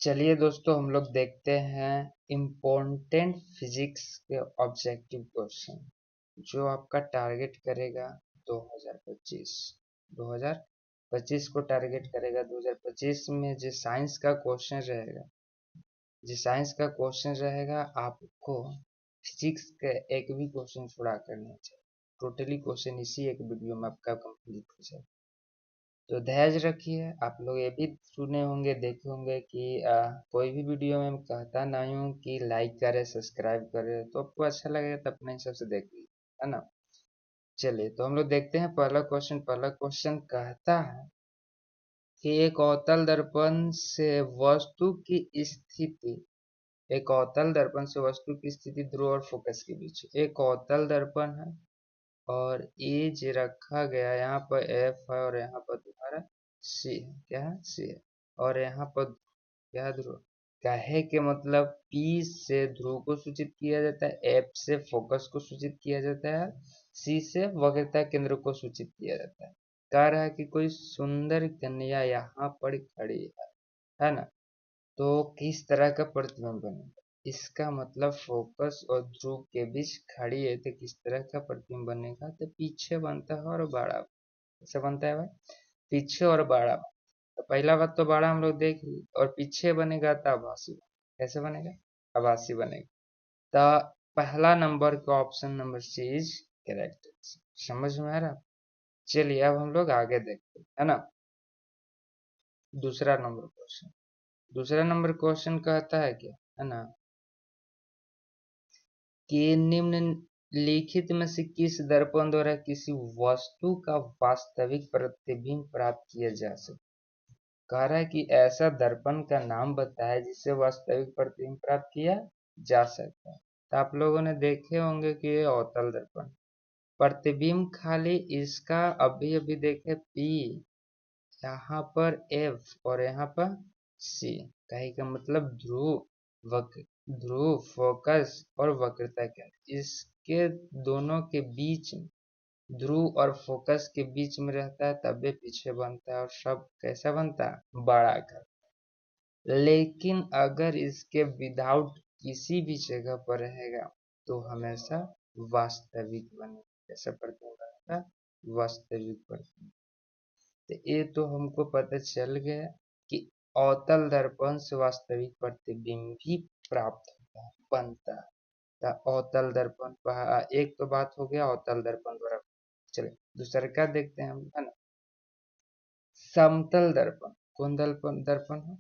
चलिए दोस्तों, हम लोग देखते हैं इम्पोर्टेंट फिजिक्स के ऑब्जेक्टिव क्वेश्चन जो आपका टारगेट करेगा 2025। 2025 को टारगेट करेगा। 2025 में जो साइंस का क्वेश्चन रहेगा, आपको फिजिक्स का एक भी क्वेश्चन छुड़ा कर नहीं चाहिए। टोटली क्वेश्चन इसी एक वीडियो में आपका कंप्लीट हो जाए। तो धैर्य रखिए। आप लोग ये भी सुने होंगे, देखे होंगे कि कोई भी वीडियो में मैं कहता नहीं हूँ कि लाइक करे, सब्सक्राइब करे। तो आपको अच्छा लगेगा तो अपने हिसाब से देख लीजिए, है ना। चलिए, तो हम लोग देखते हैं पहला क्वेश्चन। पहला क्वेश्चन कहता है कि एक अवतल दर्पण से वस्तु की स्थिति ध्रुव और फोकस के बीच। एक अवतल दर्पण है और ये जो रखा गया, यहाँ पर एफ है और यहाँ पर तुम्हारा सी है। क्या है? सी है। और यहाँ पर क्या ध्रुव? कहे के मतलब पी से ध्रुव को सूचित किया जाता है, एफ से फोकस को सूचित किया जाता है, सी से वक्रता केंद्र को सूचित किया जाता है। कह रहा है कि कोई सुंदर कन्या यहाँ पर खड़ी है ना। तो किस तरह का प्रतिबिंब बनेगा? इसका मतलब फोकस और ध्रुव के बीच खड़ी है तो किस तरह का प्रतिबिंब बनेगा? तो पीछे बनता है और बड़ा। कैसे बनता है भाई? पीछे और बड़ा। तो पहला बात तो बड़ा हम लोग देख लिए, और पीछे बनेगा तो आभासी। कैसे बनेगा? आभासी बनेगा। तो पहला नंबर का option number C is correct. समझ में आ रहा? चलिए, अब हम लोग आगे देखते हैं, है ना। दूसरा नंबर क्वेश्चन कहता है क्या, है ना, कि निम्नलिखित में से किस दर्पण द्वारा किसी वस्तु का वास्तविक प्रतिबिंब प्राप्त किया जा सकता। कह रहा है कि ऐसा दर्पण का नाम बताया जिससे वास्तविक प्रतिबिंब प्राप्त किया जा सकता है। तो आप लोगों ने देखे होंगे कि ये अवतल दर्पण प्रतिबिंब खाली इसका अभी अभी देखे पी, यहाँ पर एफ और यहाँ पर सी। कहे का मतलब ध्रुव, फोकस और वक्रता क्या, इसके दोनों के बीच में, ध्रुव और फोकस के बीच में रहता है, तब पीछे बनता है और सब कैसा बनता है? बड़ा कर। लेकिन अगर इसके विदाउट किसी भी जगह पर रहेगा तो हमेशा वास्तविक बनेगा। कैसा प्रतिबिंब बनेगा? वास्तविक प्रतिबिंब। तो ये तो हमको पता चल गया कि अवतल दर्पण से वास्तविक प्रतिबिंब भी प्राप्त होता है, बनता है। तो अवतल दर्पण एक तो बात हो गया अवतल दर्पण द्वारा। चलिए दूसरा क्या देखते हैं हम, है ना। समतल दर्पण। कौन दर्पण है?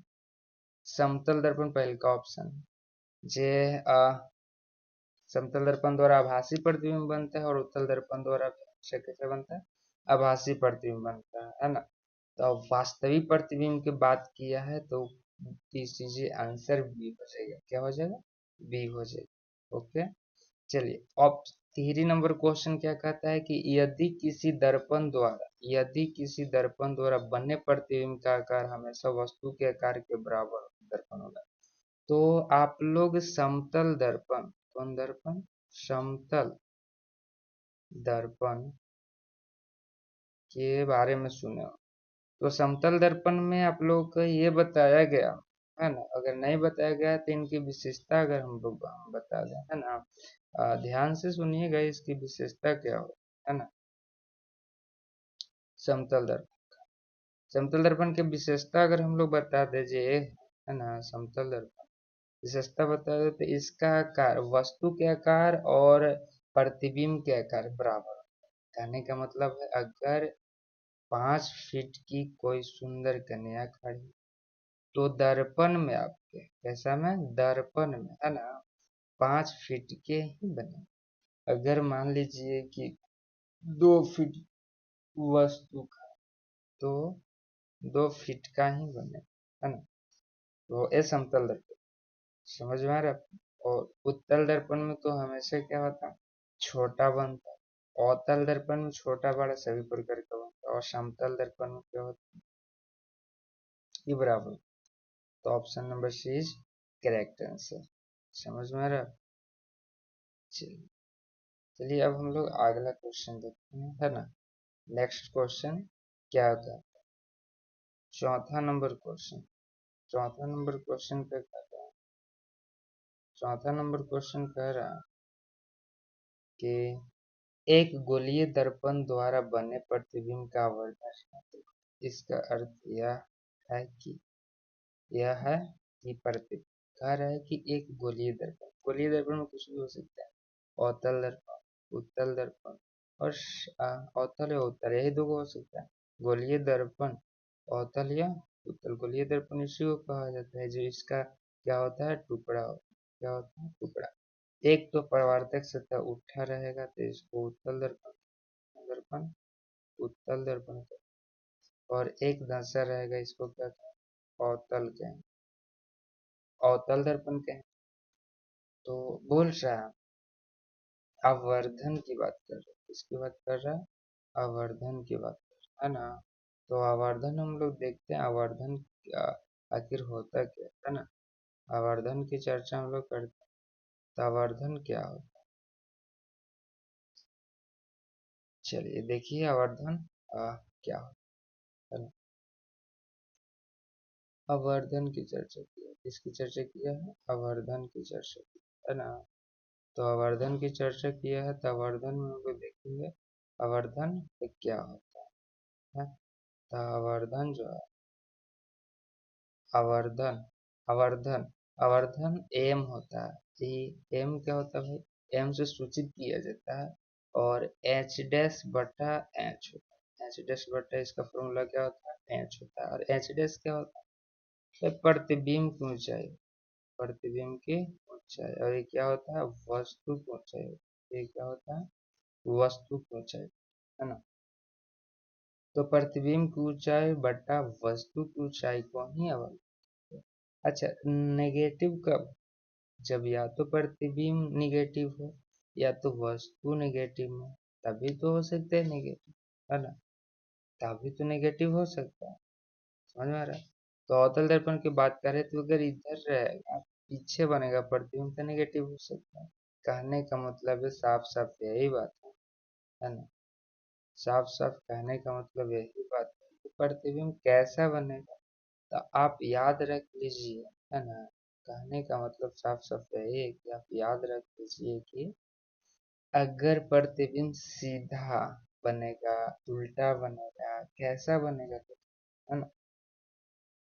समतल दर्पण पहले का ऑप्शन है। जे समतल दर्पण द्वारा आभासी प्रतिबिंब बनता है और उत्तल दर्पण द्वारा कैसे बनता है? आभासी प्रतिबिंब बनता है ना। तो अब वास्तविक प्रतिबिंब की बात किया है तो कीजिए आंसर बी हो जाएगा। क्या हो जाएगा? बी हो जाएगा। ओके। चलिए, अब 3 नंबर क्वेश्चन क्या कहता है कि यदि किसी दर्पण द्वारा बने प्रतिबिंब का आकार हमेशा वस्तु के आकार के बराबर दर्पण होगा। तो आप लोग समतल दर्पण, कौन दर्पण? समतल दर्पण के बारे में सुने हो। तो समतल दर्पण में आप लोगों को ये बताया गया है ना। अगर नहीं बताया गया है तो इनकी विशेषता अगर हम लोग बता दें, है ना। ध्यान से सुनिएगा, इसकी विशेषता क्या हो, है ना। समतल दर्पण समतल दर्पण की विशेषता अगर हम लोग बता दे जे, है ना, समतल दर्पण विशेषता बता दे तो इसका आकार वस्तु के आकार और प्रतिबिंब के आकार बराबर। कहने का मतलब है अगर 5 फीट की कोई सुंदर कन्या खड़ी तो दर्पण में आपके, कैसा में? दर्पण में, है ना, 5 फीट के ही बने। अगर मान लीजिए कि 2 फीट वस्तु का, तो 2 फीट का ही बने, है ना। तो ये समतल दर्पण। समझ में आ रहा है? और उत्तल दर्पण में तो हमेशा क्या होता है? छोटा बनता है। अवतल दर्पण में छोटा बड़ा सभी प्रकार का बनता है, और समतल दर्पण में क्या होता है? ये बराबर। तो option number C is correct answer. समझ में आ रहा है? चलिए, अब हम लोग अगला क्वेश्चन देखते हैं, है ना। नेक्स्ट क्वेश्चन क्या होता है? चौथा नंबर क्वेश्चन चौथा नंबर क्वेश्चन पे कर रहा है। चौथा नंबर क्वेश्चन कह रहा है कि एक गोलीय दर्पण द्वारा बने प्रतिबिंब का आवर्धन। इसका अर्थ है कि यह है कि प्रति कह रहा है कि एक गोलीय दर्पण में कुछ भी हो सकता है। अवतल दर्पण, उत्तल दर्पण और अवतल या उत्तल यही दो हो सकता है। गोलीय दर्पण अवतल या उत्तल। गोलीय दर्पण इसी को कहा जाता है जो इसका क्या होता है, टुकड़ा होता है। क्या होता है, टुकड़ा। एक तो परावर्तक सतह उठा रहेगा तो इसको उत्तल दर्पण दर्पण उत्तल दर्पण और एक धंसा रहेगा इसको क्या कहें, अवतल कहें, अवतल दर्पण कहें। तो बोल रहा है आवर्धन की बात कर रहा है, किसकी बात कर रहा है, आवर्धन की बात कर रहा है ना। तो आवर्धन हम लोग देखते हैं आवर्धन आखिर होता क्या है ना। आवर्धन की चर्चा हम लोग करते हैं। तो आवर्धन क्या होता है, चलिए देखिए आवर्धन क्या होता है ना। आवर्धन की चर्चा की है, किसकी चर्चा किया है, आवर्धन की चर्चा की है ना। तो आवर्धन की चर्चा किया है तो आवर्धन में हम लोग देखेंगे आवर्धन क्या होता है। तो आवर्धन जो है, आवर्धन आवर्धन आवर्धन एम होता है। एम क्या होता है भाई, एम से सूचित किया जाता है और एच डैश बटा एच होता है। एच डैश बटा इसका फॉर्मूला क्या होता है, एच होता है। और एच डैश क्या होता है, प्रतिबिंब की ऊंचाई, प्रतिबिंब की ऊंचाई। और ये क्या होता है, वस्तु की ऊंचाई। ये क्या होता है, वस्तु की ऊंचाई, है ना। तो प्रतिबिंब की ऊंचाई बटा वस्तु की ऊंचाई को ही अवलोकन। अच्छा, नेगेटिव कब, जब या तो प्रतिबिंब निगेटिव हो या तो वस्तु निगेटिव हो, तभी तो हो सकते हैं नेगेटिव, है ना। तभी तो नेगेटिव हो सकता है, समझ में आ रहा है। तो अवतल दर्पण की बात करें तो अगर इधर रहेगा पीछे बनेगा प्रतिबिंब तो नेगेटिव हो सकता है। कहने का मतलब है साफ साफ यही बात है ना। साफ साफ कहने का मतलब यही बात है कि प्रतिबिंब कैसा बनेगा। तो आप याद रख लीजिए, है ना। कहने का मतलब साफ साफ यही है कि आप याद रख लीजिए कि अगर प्रतिबिंब सीधा बनेगा, उल्टा बनेगा, कैसा बनेगा, तो है ना,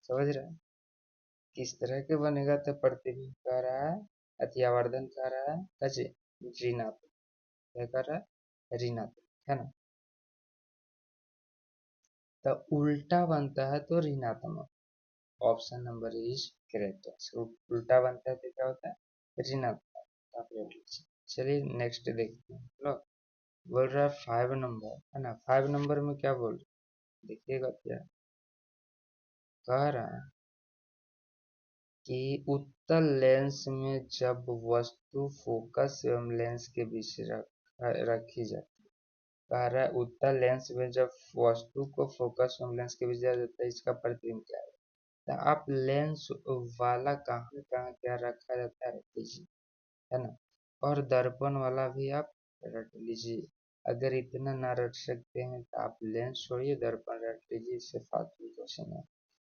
समझ रहे हैं। किस तरह के बनेगा तो प्रतिबिंब कह रहा है, अतिआवर्धन कह रहा है अजय ऋणात्मक, क्या कर रहा है, ऋणात्मक, है ना। तो उल्टा बनता है तो ऋणात्मक, ऑप्शन नंबर इज करेक्ट। उल्टा बनता है तो क्या होता है, ऋणात्मक। आप रख लीजिए। चलिए नेक्स्ट देखते हैं। लो, बोल रहा है 5 नंबर, है ना। 5 नंबर में क्या बोल रहा है देखिएगा, क्या कह रहा है कि उत्तल लेंस में जब वस्तु फोकस एवं लेंस के बीच रखी जाती है। कह रहा है उत्तल लेंस में जब वस्तु को फोकस एवं लेंस के बीच रखा जाता है, इसका प्रतिबिंब क्या है। तो आप लेंस वाला कहाँ कहाँ क्या रखा जाता है रख लीजिए, है ना। और दर्पण वाला भी आप रख लीजिए। अगर इतना ना रख सकते हैं तो आप लेंस छोड़िए, दर्पण रख लीजिए, इससे फालतू क्वेश्चन है।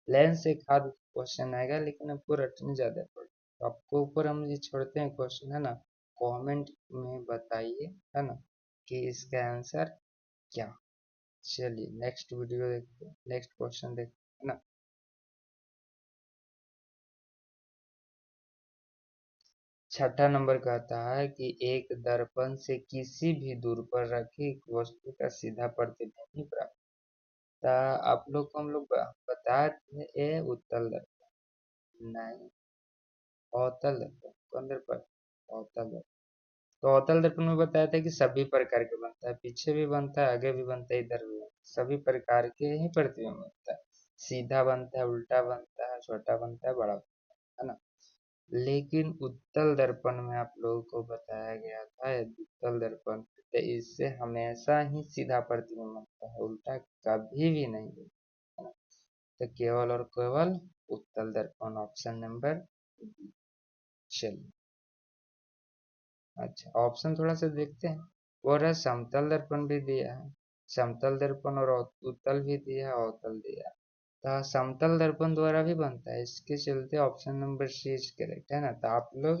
लेंस एक आध क्वेश्चन आएगा लेकिन आपको रटने ज्यादा पड़ेगा। तो आपको ऊपर हम ये छोड़ते हैं क्वेश्चन, है ना। कमेंट में बताइए, है ना, कि इसका आंसर क्या। चलिए नेक्स्ट वीडियो देखते हैं, नेक्स्ट क्वेश्चन देखते हैं, है ना। छठा नंबर कहता है कि एक दर्पण से किसी भी दूर पर रखी एक वस्तु का सीधा प्रतिबिंब ही प्राप्त होता है। आप लोग को हम लोग बताए थे ये उत्तल दर्पण नहीं, अवतल दर्पण। कौन दर्पण, अवतल दर्पण। तो अवतल दर्पण में बताया था कि सभी प्रकार के बनता है, पीछे भी बनता है, आगे भी बनता है, इधर भी बनता है, सभी प्रकार के ही प्रतिबिंब बनता है। सीधा बनता है, उल्टा बनता है, छोटा बनता है, बड़ा बनता है ना। लेकिन उत्तल दर्पण में आप लोगों को बताया गया था, उत्तल दर्पण तो इससे हमेशा ही सीधा प्रतिबिंब बनता है, उल्टा कभी भी नहीं बनता है ना। तो केवल और केवल उत्तल दर्पण, ऑप्शन नंबर बी। चलिए, अच्छा ऑप्शन थोड़ा सा देखते हैं। वो रहा समतल दर्पण भी दिया है, समतल दर्पण और उत्तल भी दिया है, अवतल दिया है। समतल दर्पण द्वारा भी बनता है, इसके चलते option number C is correct, है ना। तो आप लोग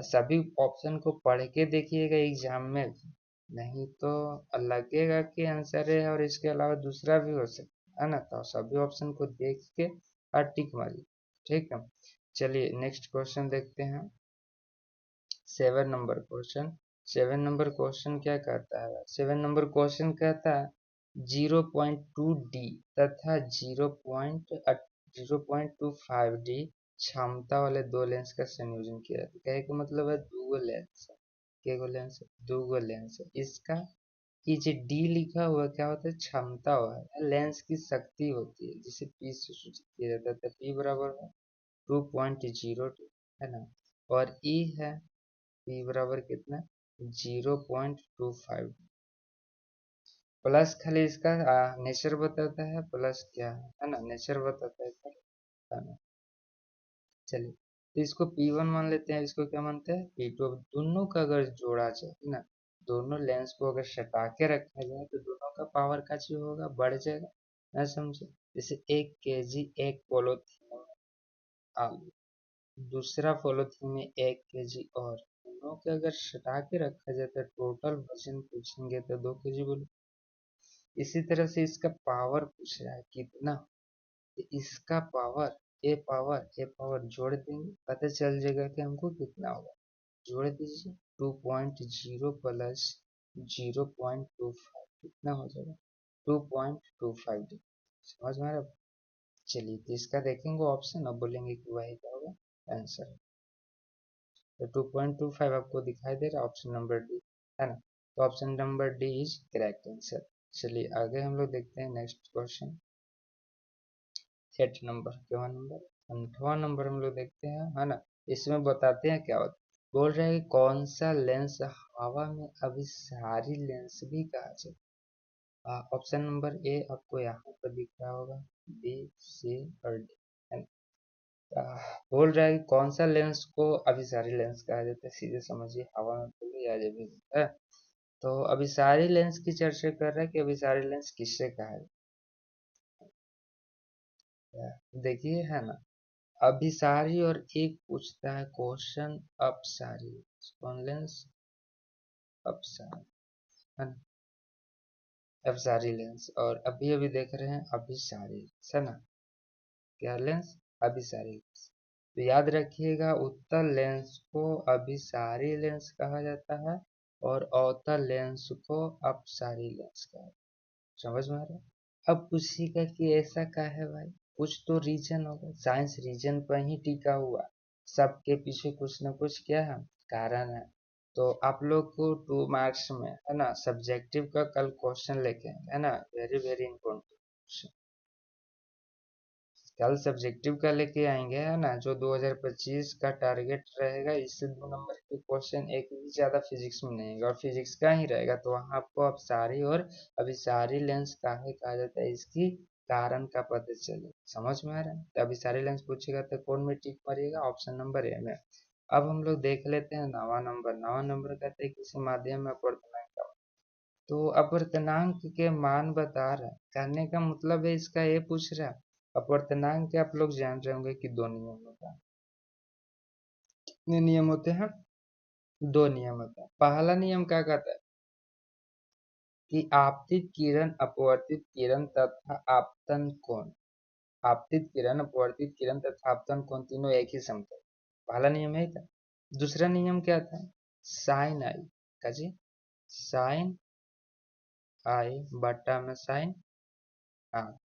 सभी ऑप्शन को पढ़ के देखिएगा एग्जाम में, नहीं तो लगेगा कि आंसर है और इसके अलावा दूसरा भी हो सकता है ना। तो सभी ऑप्शन को देख के और टिक मारिए, ठीक है। चलिए नेक्स्ट क्वेश्चन देखते हैं। 7 नंबर क्वेश्चन क्या कहता है? 7 नंबर क्वेश्चन कहता है 0.2D तथा 0.25D क्षमता वाले दो लेंस का संयोजन किया जाता है। कहे का मतलब है दो लेंस है, दो लेंस है। इसका ये जो डी लिखा हुआ क्या होता है? क्षमता हुआ है, लेंस की शक्ति होती है, जिसे पी से सूचित किया जाता है। तो पी बराबर है 2.02, है ना। और ई है पी बराबर कितना? 0.25। प्लस खाली इसका नेचर बताता है, प्लस क्या है ना, नेचर बताता है ना। चलिए तो इसको P1 मान लेते हैं, इसको क्या मानते हैं? P2। अब दोनों का अगर जोड़ा जाए ना, दोनों लेंस को अगर सटा के रखा जाए तो दोनों का पावर का जो होगा बढ़ जाएगा, ना समझे। जैसे 1 kg एक पॉलीथीन में आलू, दूसरा पॉलीथीन में 1 kg और, दोनों के अगर सटा के रखा जाए तो टोटल वजन पूछेंगे तो 2 kg बोलो। इसी तरह से इसका पावर पूछ रहा है कितना, तो इसका पावर ए पावर जोड़ देंगे, पता चल जाएगा कि हमको कितना होगा। जोड़ दीजिए 2.0 प्लस 0.25 कितना हो जाएगा? 2.25 डिग्री। समझ में आ रहा है? चलिए तो इसका देखेंगे ऑप्शन, अब बोलेंगे कि वही क्या होगा आंसर। तो 2.25 आपको दिखाई दे रहा है, ऑप्शन नंबर डी, है ना। तो option number D is correct answer. चलिए आगे हम लोग देखते हैं नेक्स्ट क्वेश्चन। 8 नंबर, 8वां नंबर हम लोग देखते हैं, है ना। इसमें बताते हैं क्या होता है। बोल रहे हैं कि कौन सा लेंस हवा में अभिसारी लेंस भी कहा जाए। ऑप्शन नंबर ए आपको यहाँ पर दिख रहा होगा, बी, सी और डी, है ना। बोल रहा है कि कौन सा लेंस को अभिसारी लेंस कहा जाता है। सीधे समझिए, हवा में तो या जब भी है। तो अभिसारी लेंस की चर्चा कर रहा है कि अभिसारी लेंस किससे कहा जाता है। देखिए, है ना, अभिसारी और एक पूछता है क्वेश्चन अपसारी, कौन लेंस? अपसारी, है ना, अपसारी लेंस। और अभी अभी देख रहे हैं अभिसारी, है ना, क्या लेंस? अभिसारी लेंस। तो याद रखिएगा, उत्तल लेंस को अभिसारी लेंस कहा जाता है और अवतल लेंस को अपसारी लेंस कहा जाता है। समझ में आ रहा है? अब पूछिएगा कि ऐसा क्या है भाई, कुछ तो रीजन होगा, साइंस रीजन पर ही टिका हुआ, सबके पीछे कुछ न कुछ क्या है, कारण है। तो आप लोग को 2 मार्क्स में, है ना, सब्जेक्टिव का कल क्वेश्चन लेके आएंगे, है ना, वेरी वेरी इंपॉर्टेंट। कल सब्जेक्टिव का लेके आएंगे, है ना, जो 2025 का टारगेट रहेगा, इससे 2 नंबर के क्वेश्चन एक भी ज्यादा फिजिक्स में नहीं है और फिजिक्स का ही रहेगा। तो वहां आपको अपसारी और अभिसारी लेंस काहे कहा जाता है, इसकी कारण का पता चले। समझ में आ रहा है? तो अभिसारी लेंस पूछेगा तो कौन में टिक मारिएगा? ऑप्शन नंबर ए में। अब हम लोग देख लेते हैं 9वां नंबर। 9वां नंबर कहते हैं किसी माध्यम में अपवर्तनांक का। तो अपवर्तनांक के मान बता रहा है, कहने का मतलब है इसका ये पूछ रहा है। अपवर्तनांक के आप लोग जान रहे होंगे कि दो नियम होता है। कितने नियम होते हैं? दो नियम होता है। पहला नियम क्या कहता है कि आपतित किरण, अपवर्तित किरण तथा आपतन कोण, आपतित किरण, अपवर्तित किरण तथा आपतन कोण तीनों एक ही समतल। पहला नियम यही था। दूसरा नियम क्या था? साइन आई का जी, साइन आई बटा में sine R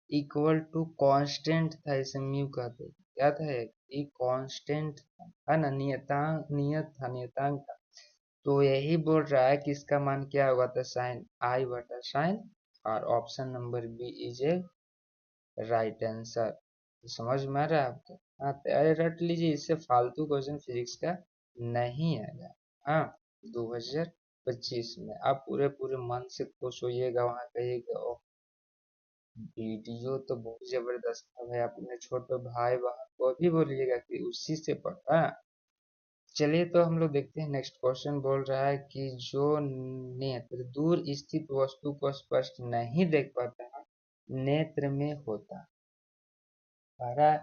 equal to constant था, इसे म्यू कहते हैं। क्या था? ये कांस्टेंट था, है ना, नियतांक था। तो यही बोल रहा है कि इसका मान क्या होगा, तो साइन आई बटा साइन, और option number B is a right answer. तो समझ में आ रहा है आपको? हाँ, तैयारी रट लीजिए, इससे फालतू क्वेश्चन फिजिक्स का नहीं आएगा। हाँ, 2025 में आप पूरे पूरे मन से खुश होइएगा, वहां कहिएगा वीडियो तो बहुत जबरदस्त था भाई, अपने छोटे भाई बहन को भी बोलिएगा कि उसी से पढ़ा। चलिए तो हम लोग देखते हैं नेक्स्ट क्वेश्चन। बोल रहा है कि जो नेत्र दूर स्थित वस्तु को स्पष्ट नहीं देख पाता है, नेत्र में होता पारा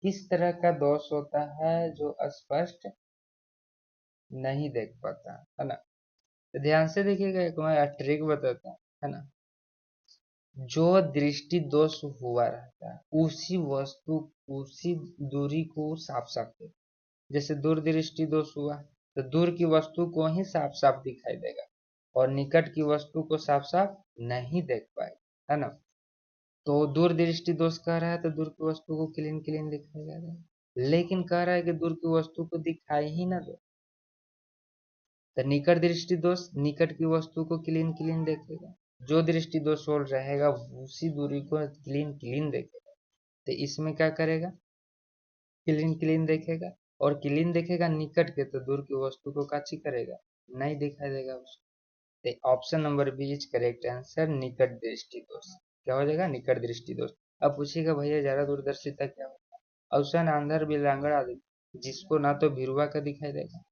किस तरह का दोष होता है जो स्पष्ट नहीं देख पाता है ना। तो ध्यान से देखिएगा, एक मैं ट्रिक बताता हूँ, है ना। जो दृष्टि दोष हुआ रहता है उसी वस्तु, उसी दूरी को साफ साफ देख, जैसे दूर दृष्टि दोष हुआ तो दूर की वस्तु को ही साफ साफ दिखाई देगा और निकट की वस्तु को साफ साफ नहीं देख पाएगा, है ना। तो दूर दृष्टि दोष कह रहा है तो दूर की वस्तु को क्लीन क्लीन दिखाई दे रहा है, लेकिन कह रहा है कि दूर की वस्तु को दिखाई ही ना दे। तो निकट दृष्टि दोष निकट की वस्तु को क्लीन क्लीन देखेगा, जो दृष्टि दोष हो रहेगा उसी दूरी को क्लीन क्लीन देखेगा। तो इसमें क्या करेगा, क्लीन क्लीन देखेगा, और क्लीन देखेगा निकट के तो दूर की वस्तु को काची करेगा, नहीं दिखाई देगा उसको। तो option number B is correct answer, निकट दृष्टि दोष। क्या हो जाएगा, निकट दृष्टि दोष। अब पूछिएगा भैया ज्यादा दूरदर्शिता क्या होता है। अवसन अंधर विकलांग आदि जिसको ना तो भिरुआ का दिखाई देगा,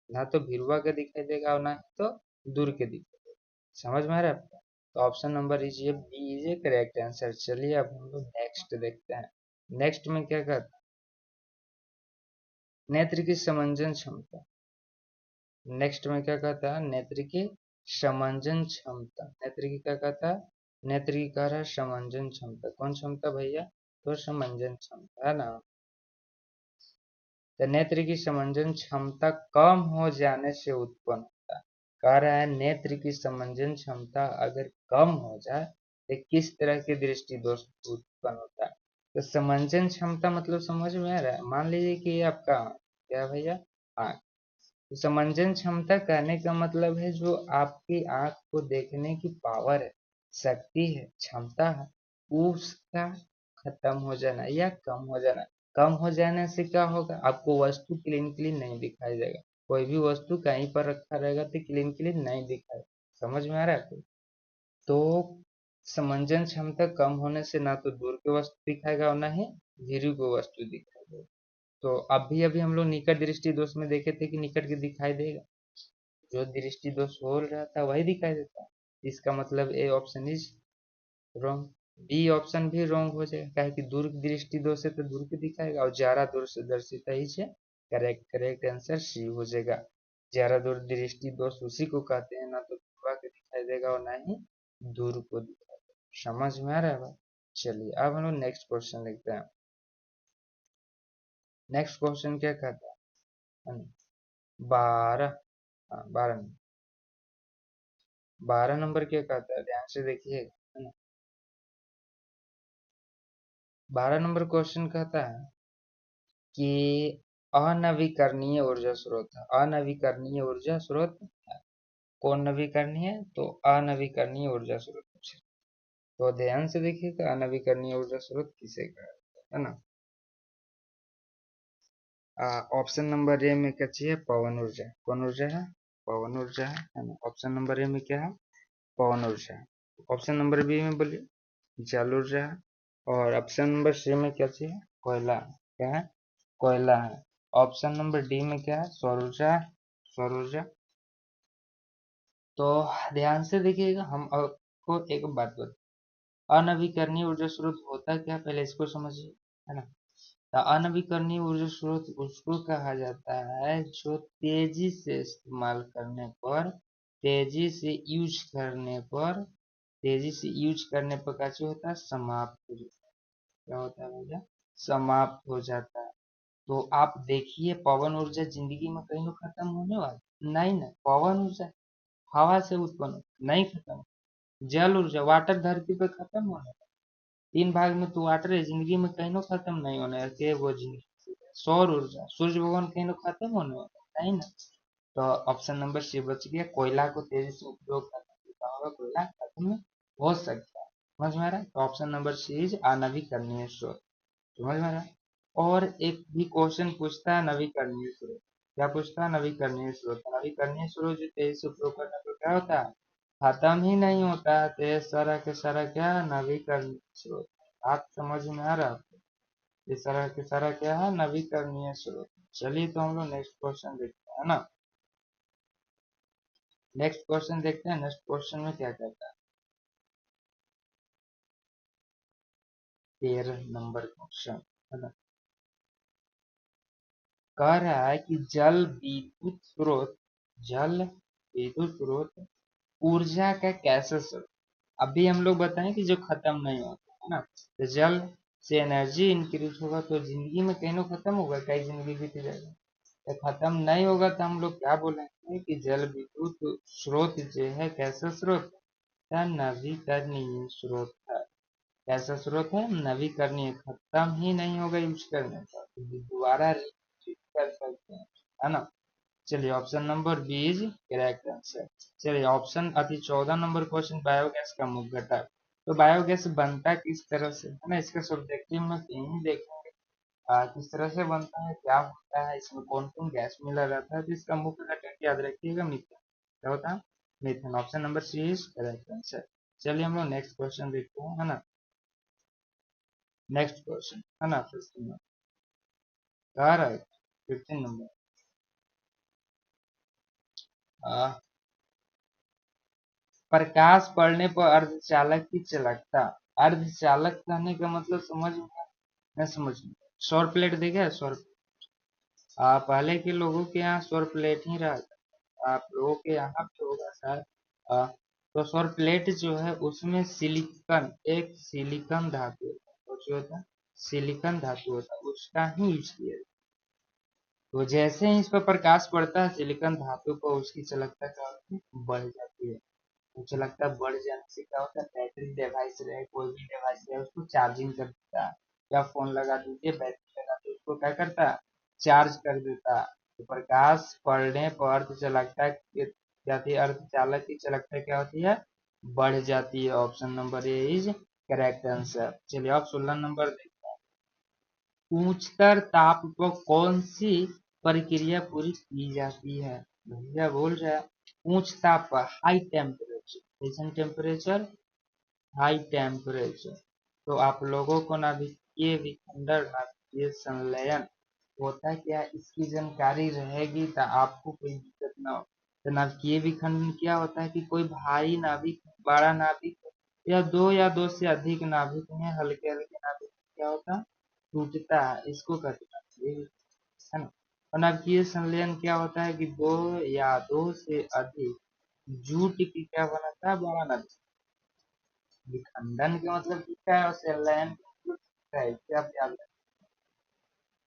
ना तो भिरुआ का दिखाई देगा और ना ही तो दूर के दिखाई देगा। समझ में आ रहा है आपका। तो ऑप्शन नंबर इज ये B is a correct answer. चलिए अब हम लोग नेक्स्ट देखते हैं। नेक्स्ट में क्या कहता है, नेत्र की समंजन क्षमता। नेक्स्ट में क्या कहता है, नेत्र की समंजन क्षमता। नेत्र की क्या कहता है, नेत्र की कह रहा है समंजन क्षमता। कौन क्षमता भैया, तो समंजन क्षमता, है ना। तो नेत्र की समंजन क्षमता कम हो जाने से उत्पन्न होता है। कह रहा है नेत्र की समंजन क्षमता अगर कम हो जाए तो किस तरह की दृष्टि दोष उत्पन्न होता है। तो समंजन क्षमता मतलब समझ में आ रहा है, मान लीजिए कि ये आपका क्या भैया, आंख। तो समंजन क्षमता कहने का मतलब है जो आपकी आंख को देखने की पावर है, शक्ति है, क्षमता है, उसका खत्म हो जाना या कम हो जाना। कम हो जाने से क्या होगा, आपको वस्तु क्लीन क्लीन नहीं दिखाई देगा। कोई भी वस्तु कहीं पर रखा रहेगा तो क्लीन क्लीन नहीं दिखाई। समझ में आ रहा है आपको। तो समंजन क्षमता कम होने से ना तो दूर की वस्तु दिखाएगा और ना ही धीरे को वस्तु दिखाई। तो अभी अभी हम लोग निकट दृष्टि दोष में देखे थे कि निकट के दिखाई देगा, जो दृष्टि दोष हो रहा था वही दिखाई देता। इसका मतलब A option is wrong. B option भी रॉन्ग हो जाएगा, क्या है कि दूर की दृष्टि दोष है तो दूर के दिखाएगा और ज्यादा दूर से दर्शिता ही से करेक्ट, करेक्ट आंसर सी हो जाएगा। ज्यादा दूर दृष्टि दोष उसी को कहते हैं, ना तो दूर के दिखाई देगा और ना ही दूर को दिखाएगा। समझ में आ रहा है बात। चलिए अब हम लोग नेक्स्ट क्वेश्चन देखते हैं। नेक्स्ट क्वेश्चन क्या कहता है, 12, हाँ 12, 12 नंबर क्या कहता है, ध्यान से देखिए, है ना। 12 नंबर क्वेश्चन कहता है कि अनवीकरणीय ऊर्जा स्रोत है। अनवीकरणीय ऊर्जा स्रोत है। कौन नवीकरणीय है, तो अनवीकरणीय ऊर्जा स्रोत। तो ध्यान से देखिएगा, अनवीकरणीय ऊर्जा स्रोत किसे कहते हैं, है ना। ऑप्शन नंबर ए में क्या चाहिए, पवन ऊर्जा। कौन ऊर्जा है, पवन ऊर्जा है ना। ऑप्शन नंबर ए में क्या है, पवन ऊर्जा है। ऑप्शन नंबर बी में बोलिए जल ऊर्जा है। और ऑप्शन नंबर सी में क्या चाहिए, कोयला। क्या है, कोयला है। ऑप्शन नंबर डी में क्या है, सौर ऊर्जा। सौर ऊर्जा। तो ध्यान से देखिएगा, हम आपको एक बात बता, अनवीकरणीय ऊर्जा स्रोत होता क्या, पहले इसको समझिए, है ना। तो अनवीकरणीय ऊर्जा स्रोत उसको कहा जाता है जो तेजी से इस्तेमाल करने पर, तेजी से यूज करने पर, तेजी से यूज करने पर क्या होता है, समाप्त हो जाता है। क्या होता है भैया, समाप्त हो जाता है। तो आप देखिए पवन ऊर्जा जिंदगी में कहीं तो खत्म होने वाला नहीं ना। पवन ऊर्जा हवा से उत्पन्न नहीं खत्म। जल ऊर्जा वाटर धरती पे खत्म होने वाला, 3 भाग में तो वाटर है, जिंदगी में कहीं तो खत्म नहीं होने वाला, वो जिंदगी। सौर ऊर्जा सूर्य भगवान कहीं तो खत्म होने वाला नहीं ना। तो ऑप्शन नंबर सी बच गया, कोयला को तेजी से उपयोग करने से होगा, कोयला खत्म हो सकता है। समझ में आ रहा है। तो ऑप्शन नंबर सी इज अनवीकरणीय स्रोत। समझ में आ रहा है। और एक भी क्वेश्चन पूछता है नवीकरणीय स्रोत। क्या पूछता है, नवीकरणीय स्रोत। नवीकरणीय स्रोत जो तेजी से उपयोग करने पर क्या होता है, खत्म ही नहीं होता है। तो ये सारा के सारा क्या है, नवीकरणीय स्रोत। आप समझ में आ रहा है आपको। ये सारा के सारा क्या है, नवीकरणीय स्रोत। चलिए तो हम लोग नेक्स्ट क्वेश्चन देखते हैं ना। नेक्स्ट क्वेश्चन देखते हैं, नेक्स्ट क्वेश्चन में क्या कहता है। 13 नंबर क्वेश्चन है ना, कह रहा है कि जल विद्युत स्रोत ऊर्जा का कैसे स्रोत। अभी हम लोग बताएं कि जो खत्म नहीं होता है ना, तो जल से एनर्जी इंक्रीज होगा तो जिंदगी में कहीं ना खत्म होगा, कई जिंदगी बीत जाएगा, तो खत्म नहीं होगा तो हम लोग क्या बोलेंगे कि जल विद्युत स्रोत जो है कैसा स्रोत है, नवीकरणीय स्रोत है। कैसा स्रोत है, नवीकरणीय, खत्म ही नहीं होगा यूज करने का, तो दोबारा रीयूज कर सकते हैं, है ना। चलिए option number B is correct answer. चलिए ऑप्शन अति 14 नंबर क्वेश्चन, बायोगैस का मुख्य घटक। तो बायोगैस बनता किस तरह से है ना, इसका सब्जेक्टिव में कहीं देखेंगे किस तरह से बनता है, क्या होता है, इसमें कौन कौन गैस मिला रहता है, तो इसका मुख्य घटक याद रखिएगा मीथेन। क्या होता है, methane. Option number C is correct answer. चलिए हम लोग नेक्स्ट क्वेश्चन देखते हैं, है ना। नेक्स्ट क्वेश्चन है ना, 15 नंबर कह रहा है, 15 नंबर प्रकाश पड़ने पर अर्धचालक की चालकता। अर्धचालक कहने का मतलब समझ में न समझ में, सौर प्लेट देखे है, सौर पहले के लोगों के यहाँ सौर प्लेट ही रहा था, आप लोगों के यहाँ भी होगा शायद। तो सौर प्लेट जो है उसमें सिलिकन, एक सिलिकन धातु होता है, और जो होता है सिलिकन धातु होता है, उसका ही यूज किया जाता है। तो जैसे ही इस पर प्रकाश पड़ता है सिलिकॉन धातु पर, उसकी चालकता क्या होती है, बढ़ जाती है। तो चालकता बढ़ जाने से क्या होता है, बैटरी डिवाइस रहे, कोई भी डिवाइस रहे, उसको चार्जिंग कर देता है। या फोन लगा दीजिए, बैटरी लगा दीजिए, उसको क्या करता है, चार्ज कर देता है। तो प्रकाश पड़ने पर अर्धचालकता जाती है, अर्धचालक की चालकता क्या होती है, बढ़ जाती है। Option number A is correct answer. चलिए अब 16 नंबर, उच्चतर ताप पर कौन सी प्रक्रिया पूरी की जाती है। भैया बोल रहा है उच्च ताप पर, हाई टेम्परेचर, कैसन टेम्परेचर, हाई टेम्परेचर। तो आप लोगों को नाभिकीय विखंडन, नाभिकीय संलयन होता क्या, इसकी जानकारी रहेगी तो आपको कोई दिक्कत ना हो। तो नाभिकीय विखंडन क्या होता है कि कोई भारी नाभिक, बड़ा नाभिक, या दो से अधिक नाभिक में हल्के हल्के नाभिक क्या होता है, टूटता है, इसको कहते हैं, ये है ना। और नाभिकीय संलयन क्या होता है कि दो या दो से अधिक जूट की क्या बनाता है, बड़ा नाभिक। विखंडन का मतलब क्या है, और संलयन का मतलब क्या है, क्या आप याद रखें।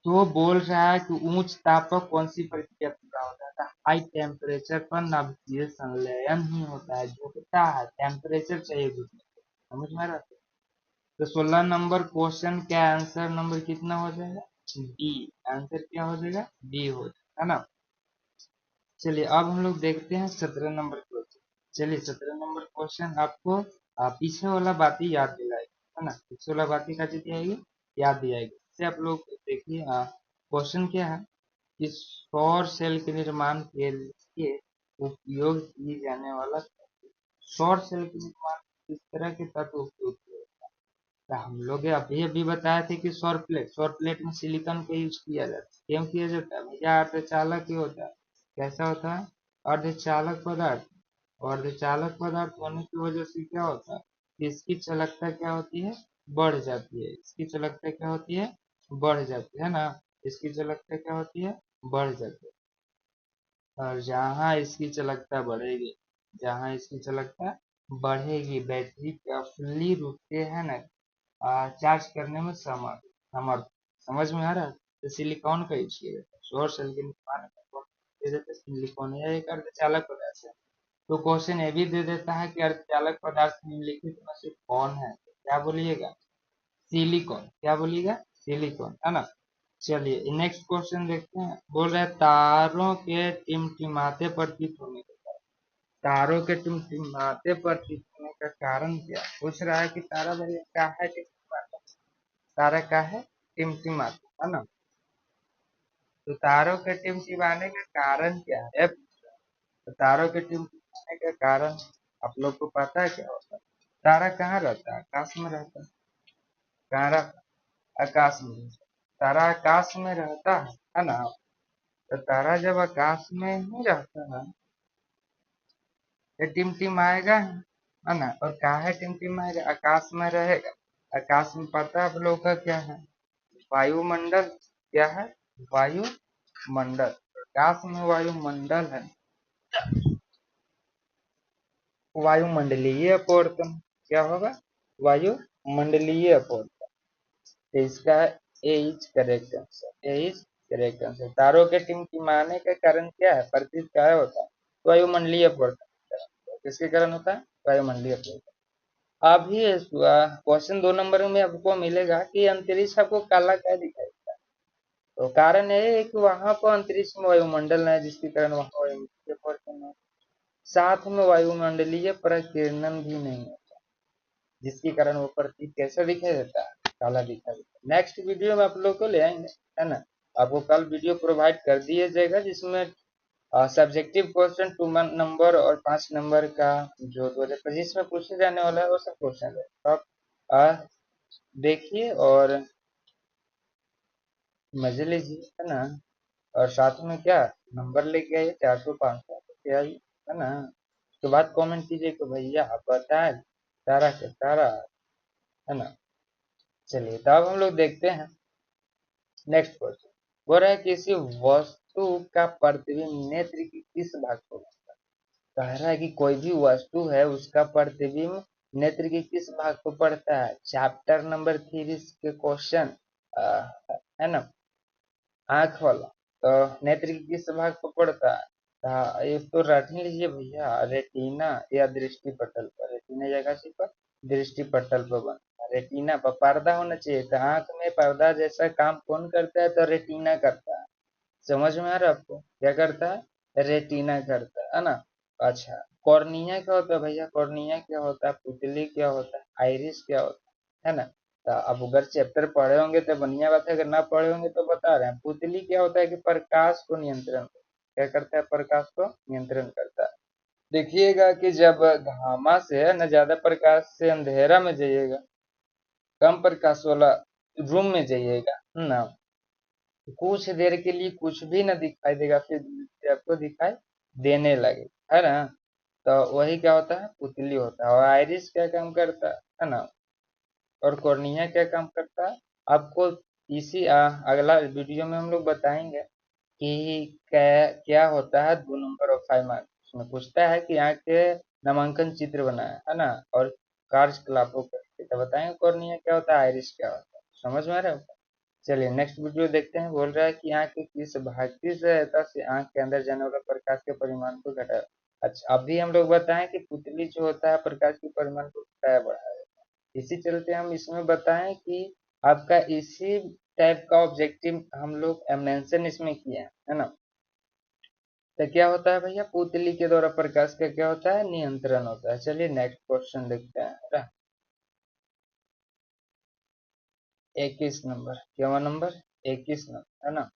तो बोल रहा है कि उच्च ताप पर कौन सी प्रक्रिया पूरा होता है, तो हाई टेम्परेचर पर नाभिकीय संलयन ही होता है, जो होता है टेम्परेचर चाहिए दूसरे, समझ में आ रहा है। तो 16 नंबर क्वेश्चन का आंसर नंबर कितना हो जाएगा, डी। आंसर क्या हो जाएगा, डी हो जाएगा, है ना। चलिए अब हम लोग देखते हैं 17 नंबर क्वेश्चन। चलिए 17 नंबर क्वेश्चन आपको पीछे वाला बात ही याद दिलाएगी, है ना, पीछे वाला बात ही का दिलाएगी, याद दिलाएगी। इससे आप लोग देखिए क्वेश्चन क्या है कि सौर सेल के निर्माण के लिए उपयोग किए जाने वाला, सौर सेल के निर्माण किस तरह के तत्व उपयोग किए, तो हम लोग अभी अभी बताए थे कि सौर प्लेट में सिलिकॉन का यूज किया जाता है। क्यों किया जाता है भैया, अर्धचालक ही होता है। कैसा होता है, अर्धचालक पदार्थ। और अर्धचालक पदार्थ होने की वजह से क्या होता है कि इसकी चालकता क्या होती है, बढ़ जाती है। इसकी चालकता क्या होती है, बढ़ जाती है ना, इसकी चालकता क्या होती है, बढ़ जाती है। और जहाँ इसकी चालकता बढ़ेगी, जहाँ इसकी चालकता बढ़ेगी, बैटरी का फुल्ली रूप से है ना चार्ज करने में समर्थ समर्थ समझ में आ रहा है। तो सिलिकॉन का यूज किया जाता है सौर सेल के निर्माण में, कौन दे देता है, सिलिकॉन, यह एक अर्धचालक पदार्थ है। तो क्वेश्चन ये भी दे देता है कि अर्धचालक पदार्थ निम्नलिखित में से कौन है, तो क्या बोलिएगा, सिलिकॉन। क्या बोलिएगा, सिलिकॉन, है ना। चलिए नेक्स्ट क्वेश्चन देखते हैं। बोल रहे हैं तारों के टिमटिमाते प्रतीत होने का, तारों के टिमटिमाते प्रतीत होने का कारण क्या, पूछ रहा है कि तारा भैया क्या है टिमटिमाता, तारा का है टिमटिमाता, है ना। तो तारों के टिमटिमाने का कारण क्या है, तो तारों के टिमटिमाने का कारण आप लोग को पता है क्या होता है, तारा कहाँ रहता है, आकाश में रहता है। कहाँ रहता है, आकाश में रहता है। तारा आकाश में रहता है ना। तो तारा जब आकाश में ही रहता है तो टिमटिमाएगा, है ना। और काहे टिमटिमाएगा, आकाश में रहेगा, आकाश में पता है आप लोगों का क्या है? वायुमंडल। क्या है? वायुमंडल। आकाश में वायुमंडल है। वायुमंडलीय अपवर्तन। क्या होगा? वायुमंडलीय अपवर्तन। तो इसका a is correct answer. A is correct answer. तारों के टिमटिमाने के कारण क्या है? प्रतीत क्या होता है? वायुमंडलीय अपवर्तन। किसके कारण होता है? वायुमंडलीय अपवर्तन। अभी क्वेश्चन 2 नंबर में आपको मिलेगा कि अंतरिक्ष आपको काला क्या दिखाई देता है? तो कारण यह है कि वहां पर अंतरिक्ष में वायुमंडल है, जिसके कारण वहां वायुमंडलीय अपवर्तन है। साथ में वायुमंडलीय प्रकीर्णन भी नहीं है, जिसके कारण वो प्रतीक कैसा दिखाई देता है? काला दिखाई देता है। नेक्स्ट वीडियो में आप लोग को ले आएंगे, है ना? आपको कल वीडियो प्रोवाइड कर दिया जाएगा, जिसमें सब्जेक्टिव क्वेश्चन 2 नंबर और 5 नंबर का जो 2025 में पूछे जाने वाला है वो सब क्वेश्चन है। तो आप देखिए और मजे लीजिए, है ना? और साथ में क्या नंबर लेके आइए, 400 500 लेके आइए, है ना? उसके बाद कमेंट कीजिए कि भैया आप बताएं तारा के तारा, है ना? चलिए, तो अब हम लोग देखते हैं नेक्स्ट क्वेश्चन। बोल रहा है किसी वस्तु का प्रतिबिंब नेत्र की किस भाग को बनता है? कह रहा है कि कोई भी वस्तु है, उसका प्रतिबिंब नेत्र की किस भाग को पड़ता है? चैप्टर नंबर 3 के क्वेश्चन, है ना? आंख वाला। तो नेत्र की किस भाग को पड़ता है? ये तो रट ही लीजिए भैया, रेटिना या दृष्टि पटल पर। रेटिना जगह से पर दृष्टि पटल पर बनता है। रेटिना पर पर्दा होना चाहिए था। आंख में पर्दा जैसा काम कौन करता है? तो रेटिना करता है। समझ में आ रहा है आपको? क्या करता है? रेटिना करता है ना? अच्छा, कॉर्निया क्या होता है भैया? कॉर्निया क्या होता है? पुतली क्या होता है? आइरिस क्या होता है ना? तो अब अगर चैप्टर पढ़े होंगे तो बढ़िया बात है, अगर ना पढ़े होंगे तो बता रहे हैं। पुतली क्या होता है कि प्रकाश को नियंत्रण, क्या करता है? प्रकाश को नियंत्रण करता है। देखिएगा कि जब घामा से है ना, ज्यादा प्रकाश से अंधेरा में जाइएगा, कम प्रकाश वाला रूम में जाइएगा ना, कुछ देर के लिए कुछ भी ना दिखाई देगा, फिर आपको दिखाई देने लगे, है ना? तो वही क्या होता है? पुतली होता है। और आइरिस क्या काम करता है ना? और कॉर्निया क्या काम करता है? आपको इसी अगला वीडियो में हम लोग बताएंगे कि क्या होता है 2 नंबर और 5 मार्क। उसमें पूछता है कि यहाँ के नामांकन चित्र बनाए, है ना? और कार्यकलापों करके तो बताएंगे कॉर्निया क्या होता है, आइरिस क्या होता है। समझ में आ रहा है? चलिए नेक्स्ट वीडियो देखते हैं। बोल रहा है कि आंख के किस भाग की सहायता से आंख के अंदर जाने वाला प्रकाश के परिमाण को घटाया? अच्छा, अभी हम लोग बताएं कि पुतली जो होता है प्रकाश के परिमाण को घटाया बढ़ाया। इसी चलते हम इसमें बताएं कि आपका इसी टाइप का ऑब्जेक्टिव हम लोग मेंशन इसमें किए हैं, है ना? तो क्या होता है भैया? पुतली के द्वारा प्रकाश का क्या होता है? नियंत्रण होता है। चलिए नेक्स्ट क्वेश्चन देखते हैं, है ना? 21 नंबर। क्या नंबर? 21 नंबर, है ना?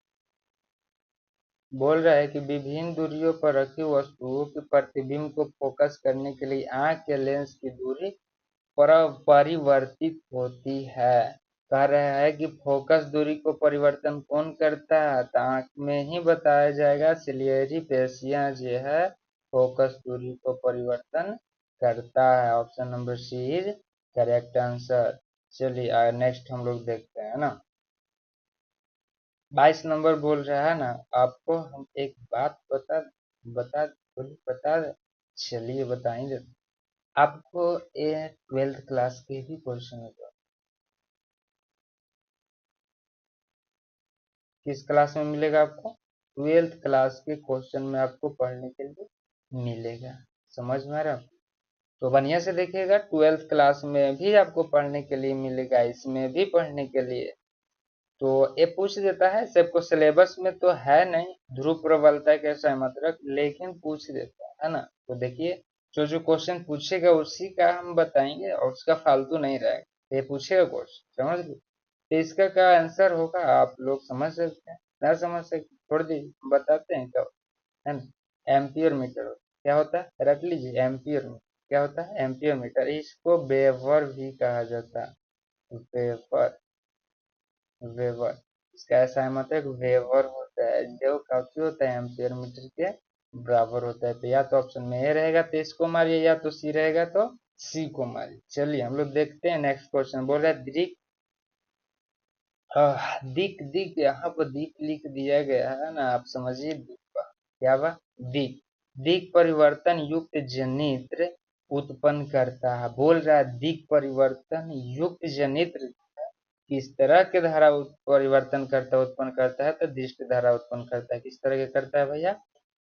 बोल रहा है कि विभिन्न दूरियों पर रखी वस्तुओं के प्रतिबिंब को फोकस करने के लिए आंख के लेंस की दूरी परिवर्तित होती है। कह रहा है कि फोकस दूरी को परिवर्तन कौन करता है? तो आंख में ही बताया जाएगा। सिलियरी पेशियां जो है फोकस दूरी को परिवर्तन करता है। Option number C is correct answer. चलिए नेक्स्ट हम लोग देखते हैं ना। 22 नंबर बोल रहा है ना, आपको हम एक बात बता बता बता चलिए बताएंगे आपको। ये 12th क्लास के ही क्वेश्चन है। किस क्लास में मिलेगा आपको? 12th क्लास के क्वेश्चन में आपको पढ़ने के लिए मिलेगा। समझ में आ रहा है? तो बढ़िया से देखिएगा, 12th क्लास में भी आपको पढ़ने के लिए मिलेगा, इसमें भी पढ़ने के लिए। तो ये पूछ देता है, सबको सिलेबस में तो है नहीं ध्रुव प्रबलता के समर्थक, लेकिन पूछ देता है ना? तो देखिए, जो जो क्वेश्चन पूछेगा उसी का हम बताएंगे, और उसका फालतू नहीं रहेगा। ये पूछेगा क्वेश्चन, समझ लो। तो इसका क्या आंसर होगा आप लोग समझ सकते हैं, ना समझ सकते छोड़ दीजिए, बताते हैं क्या है ना। एम्पियर मीटर क्या होता है? रख लीजिए, एम्पियर मीटर क्या होता है? Ampere metre. इसको वेबर भी कहा जाता है। Weber, weber. इसका ऐसा है मतलब वेबर होता है जो काफी होता है एम्पियर मीटर के बराबर होता है। तो या तो ऑप्शन में ए रहेगा तो इसको मारिए, या तो सी रहेगा तो सी कुमारी। चलिए हम लोग देखते हैं नेक्स्ट क्वेश्चन। बोल रहा है दिक दिक, यहाँ पर दिक लिख दिया गया है ना, आप समझिए दिक का क्या बा। दिक, दिक परिवर्तन युक्त जनित्र उत्पन्न करता है। बोल रहा है दिक परिवर्तन युक्त जनित्र किस तरह के धारा परिवर्तन करता उत्पन्न करता है, तो दिष्ट धारा उत्पन्न करता है। किस तरह के करता है भैया,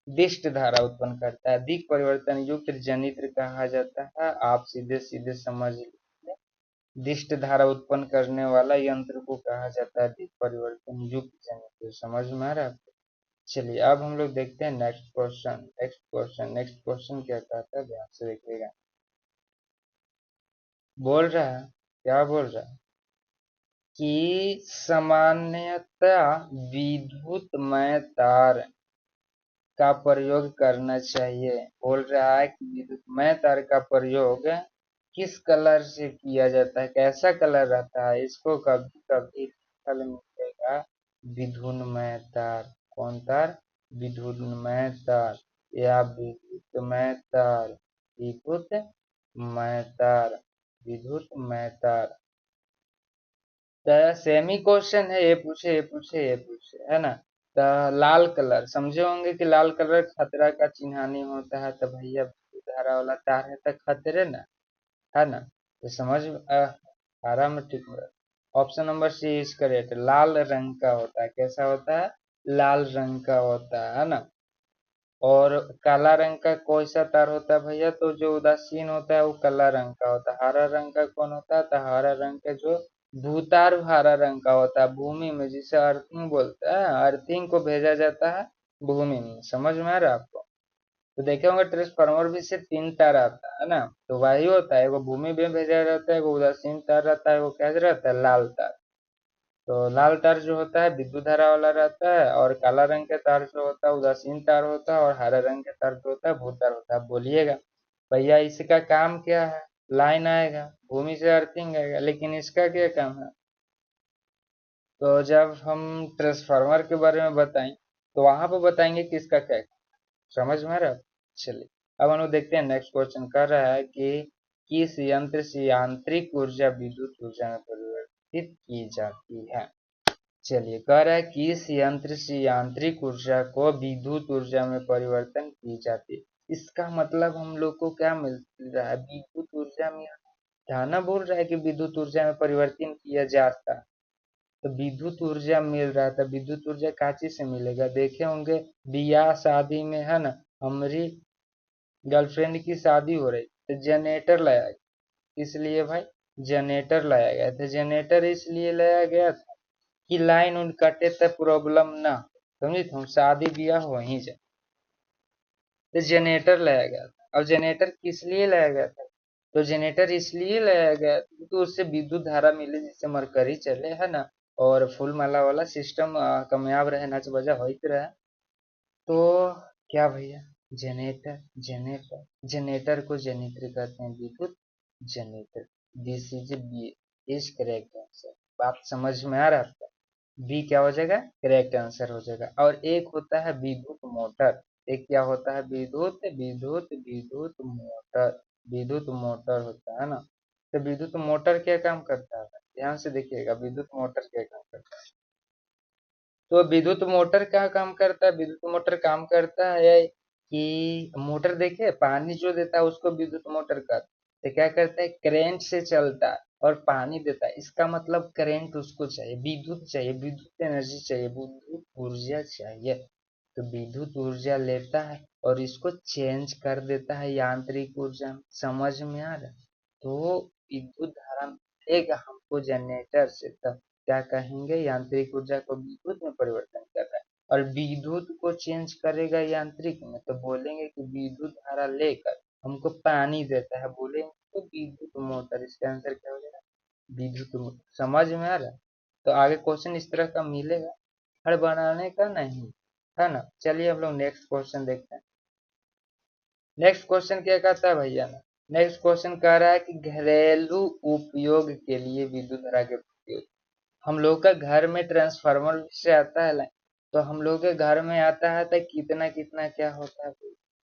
दिष्ट धारा उत्पन्न करता है। दिक परिवर्तन युक्त जनित्र कहा जाता है। आप सीधे सीधे समझ लीजिए, दिष्ट धारा उत्पन्न करने वाला यंत्र को कहा जाता है दिक परिवर्तन युक्त जनित्र। समझ में आ रहा है आपको? चलिए अब हम लोग देखते हैं नेक्स्ट क्वेश्चन। नेक्स्ट क्वेश्चन क्या कहता है, ध्यान से देखिएगा। बोल रहा है, क्या बोल रहा है कि सामान्यतया विद्युतमय तार का प्रयोग करना चाहिए। बोल रहा है कि विद्युतमय तार का प्रयोग किस कलर से किया जाता है, कैसा कलर रहता है। इसको कभी कभी लिखल मिलेगा विद्युन्मय तार। कौन तार, विद्युन्मय तार या विद्युतमय तार, विद्युतमय तार, विद्युतमय तार। तो सेमी क्वेश्चन है, ये पूछे है ना। तो लाल कलर समझे होंगे कि लाल कलर खतरा का चिन्हानी होता है, तो भैया धारा वाला तार है तो खतरे ना, है ना। तो समझ आ रहा में ठीक है। Option number C is correct. लाल रंग का होता है, कैसा होता है, लाल रंग का होता है ना। और काला रंग का कौन सा तार होता है भैया, तो जो उदासीन होता है वो काला रंग का होता है। हरा रंग का कौन होता है, तो हरा रंग का जो भूतार हरा रंग का होता है, भूमि में जिसे अर्थिंग बोलते हैं, अर्थिंग को भेजा जाता है भूमि में। समझ में आ रहा है आपको? तो देखे होंगे ट्रांसफार्मर भी सिर्फ 3 तार आता है ना, तो वही होता है, वो भूमि में भेजा जाता है, वो उदासीन तार रहता है, वो क्या रहता है, लाल तार। तो लाल तार जो होता है विद्युत धारा वाला रहता है, और काला रंग के तार जो होता है उदासीन तार होता है, और हरे रंग के तार जो होता है भू तार होता है। बोलिएगा भैया इसका काम क्या है, लाइन आएगा भूमि से अर्थिंग आएगा, लेकिन इसका क्या काम है। तो जब हम ट्रांसफार्मर के बारे में बताएं तो वहां पर बताएंगे कि इसका क्या काम। समझ में आ रहा है? चलिए अब हम लोग देखते हैं नेक्स्ट क्वेश्चन। कर रहा है कि किस यंत्र से यांत्रिक ऊर्जा विद्युत ऊर्जा में परिवर्तित की जाती है। चलिए कह रहा है कि इस यंत्र से यांत्रिक ऊर्जा को विद्युत ऊर्जा में परिवर्तन की जाती है। इसका मतलब हम लोग को क्या मिल रहा है, विद्युत ऊर्जा में। ध्यान बोल रहा है कि विद्युत ऊर्जा में परिवर्तन किया जाता, तो विद्युत ऊर्जा मिल रहा था। विद्युत ऊर्जा काची से मिलेगा, देखे होंगे बियाह शादी में है ना, हमारी गर्लफ्रेंड की शादी हो रही तो जनरेटर लाया गया। इसलिए भाई जनरेटर लाया गया था। जनरेटर इसलिए लाया गया था कि लाइन उन कटे तो प्रॉब्लम ना, समझे, हम शादी ब्याह वहीं जाए, तो जनरेटर लाया गया था। अब जनरेटर किस लिए लाया गया था, तो जनरेटर इसलिए लाया गया था तो उससे विद्युत धारा मिले जिससे मरकरी चले, है ना, और फूल माला वाला सिस्टम कामयाब रहे, नच बजा होते रहे। तो क्या भैया, जनरेटर जनरेटर जनरेटर को जनरेटर कहते हैं, विद्युत generator. This is B is correct answer. बात समझ में आ रहा है? बी क्या हो जाएगा, करेक्ट आंसर हो जाएगा। और एक होता है विद्युत मोटर। एक क्या होता है, विद्युत विद्युत विद्युत मोटर, विद्युत मोटर होता है ना। तो विद्युत मोटर क्या काम करता है, ध्यान से देखिएगा विद्युत मोटर क्या काम करता है। तो विद्युत मोटर क्या काम करता है, विद्युत मोटर काम करता है कि मोटर देखे पानी जो देता है उसको विद्युत मोटर कहते हैं। तो क्या करता है, करंट से चलता है और पानी देता है। इसका मतलब करंट उसको चाहिए, विद्युत चाहिए, विद्युत एनर्जी चाहिए, विद्युत ऊर्जा चाहिए। तो विद्युत ऊर्जा लेता है और इसको चेंज कर देता है यांत्रिक ऊर्जा में। समझ में आ रहा है? तो विद्युत धारा मिलेगा हमको जनरेटर से, तब क्या कहेंगे, यांत्रिक ऊर्जा को विद्युत में परिवर्तन कर रहा है। और विद्युत को चेंज करेगा यांत्रिक में, तो बोलेंगे कि विद्युत धारा लेकर हमको पानी देता है, बोलेंगे तो विद्युत मोटर। इसका आंसर क्या हो जाएगा, विद्युत मोटर। समझ में आ रहा है? तो आगे क्वेश्चन इस तरह का मिलेगा, हड़बड़ाने का नहीं, है ना। चलिए हम लोग नेक्स्ट क्वेश्चन देखते हैं। नेक्स्ट क्वेश्चन क्या कहता है भैया ना, नेक्स्ट क्वेश्चन कह रहा है कि घरेलू उपयोग के लिए विद्युत धारा के उपयोग। हम लोग का घर में ट्रांसफार्मर से आता है लाइन, तो हम लोग के घर में आता है तो कितना कितना क्या होता है,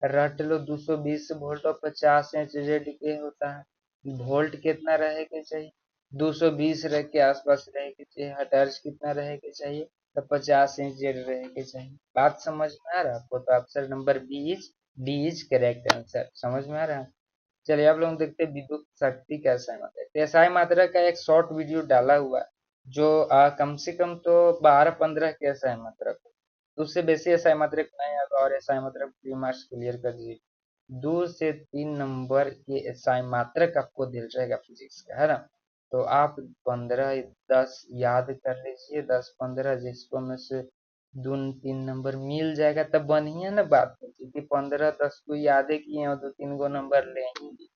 रट लो 220 वोल्ट और 50 इंच जेड के होता है। वोल्ट कितना रहे के चाहिए, 220 रह के आसपास रहे के चाहिए, हर्ट्ज कितना रहे के चाहिए, तो 50 इंच रहे के चाहिए। बात समझ में आ रहा है आपको? तो option number B is correct answer. समझ में आ रहा है? चलिए आप लोग देखते हैं विद्युत शक्ति का एसआई मात्रक। तो एसआई मात्रक का एक शॉर्ट वीडियो डाला हुआ है, जो कम से कम तो 12-15 के एसआई मात्रक हो। तो उससे बेसी एसआई मात्रक नहीं आएगा, और एसआई मात्रक प्री मार्क्स क्लियर कर दीजिए। 2 से 3 नंबर के एसआई मात्रक आपको दिल रहेगा फिजिक्स का, है ना? तो आप 15-10 याद कर लीजिए, 10-15 जिसको में से 2-3 नंबर मिल जाएगा तब बढ़िया ना बात है, क्योंकि 15-10 को याद किए और 2-3 गो नंबर लेंगे।